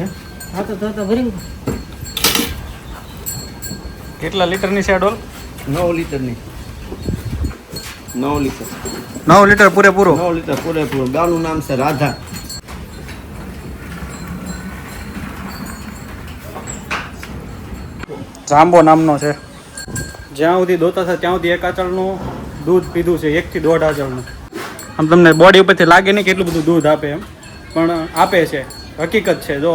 હા તો ભરી કેટલા લીટરની છે આ ડોલ? 9 લીટરની. 9 લીટર. 9 લીટર પૂરેપૂરો. 9 લીટર પૂરેપૂરો. ગામનું નામ છે રાધા. જાંબો નામનો છે. જ્યાં સુધી દોતા છે ત્યાં સુધી 1 આચળનું દૂધ પીધું છે, 1 થી 1.5 આચળનું. આમ તમને બોડી ઉપરથી લાગે નહીં કેટલું બધું દૂધ આપે એમ, પણ આપે છે, હકીકત છે. જો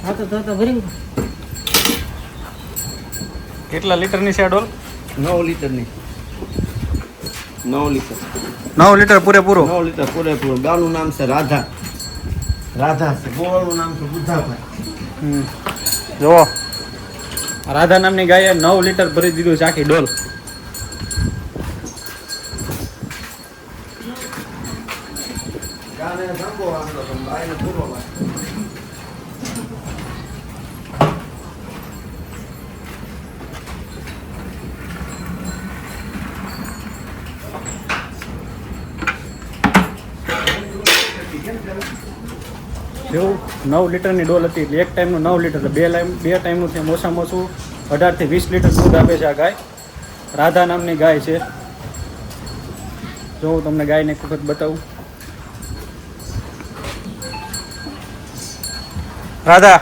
હા તો ભરી કેટલા લીટરની છે આ ડોલ? 9 લીટરની. 9 લીટર. 9 લીટર પૂરેપૂરો. 9 લીટર પૂરેપૂરો. ગામનું નામ છે રાધા. રાધા છે. ગોળનું નામ છે બુદ્ધાભાઈ. જુઓ, રાધા નામની ગાયે 9 લીટર ભરી દીધું છે આખી ડોલ. ગાને જંબો વાંધો પણ બાઈને પૂરો વાંધો. જેવું 9 લીટરની ડોલ હતી એટલે એક ટાઈમનું 9 લીટર, બે ટાઈમનું છે ઓછામાં ઓછું 18 થી 20 લીટર દૂધ આપે છે આ ગાય. રાધા નામની ગાય છે. જો હું તમને ગાયને એક વખત બતાવું. રાધા,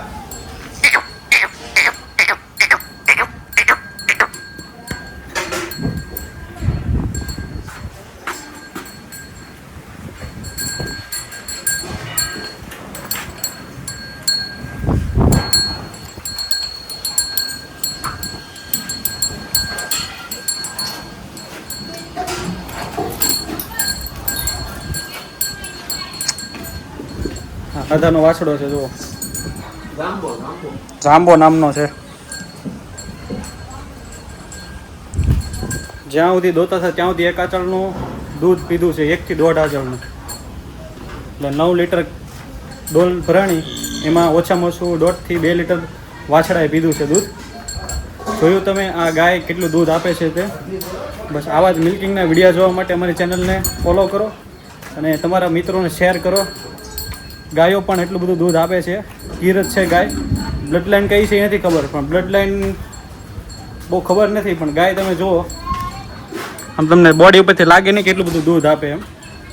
રાધાનો વાછડો છે જુઓ, જાંબો જાંબો નામનો છે. જ્યાં સુધી દોતા થાય ત્યાં સુધી એક આચળનું દૂધ પીધું છે, 1 થી 1.5 આચળનું. એટલે 9 લીટર ડોલ ભરાણી, એમાં ઓછામાં ઓછું 1.5 થી 2 લીટર વાછડાએ પીધું છે દૂધ. જોયું તમે આ ગાય કેટલું દૂધ આપે છે તે. બસ આવા જ મિલ્કિંગના વિડીયો જોવા માટે અમારી ચેનલને ફોલો કરો અને તમારા મિત્રોને શેર કરો. ગાયો પણ એટલું બધું દૂધ આપે છે. ગીર જ છે ગાય. બ્લડ લાઇન કઈ છે એ નથી ખબર, પણ બ્લડ લાઇન બહુ ખબર નથી, પણ ગાય તમે જુઓ આમ તમને બોડી ઉપરથી લાગે નહીં કેટલું બધું દૂધ આપે એમ,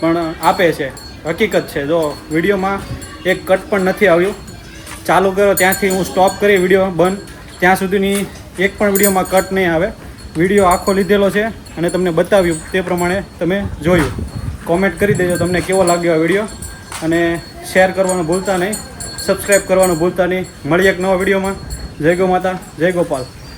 પણ આપે છે. હકીકત છે. જો વિડીયોમાં એક કટ પણ નથી આવ્યું. ચાલુ કરો ત્યાંથી હું સ્ટોપ કરી વિડીયો બંધ ત્યાં સુધીની એક પણ વિડીયોમાં કટ નહીં આવે. વિડીયો આખો લીધેલો છે અને તમને બતાવ્યું તે પ્રમાણે તમે જોયું. કોમેન્ટ કરી દેજો તમને કેવો લાગ્યો આ વિડીયો, અને શેર કરવાનું ભૂલતા નહીં, સબસ્ક્રાઈબ કરવાનું ભૂલતા નહીં. મળીએ એક નવા વિડીયોમાં. જય ગૌ માતા, જય ગોપાલ.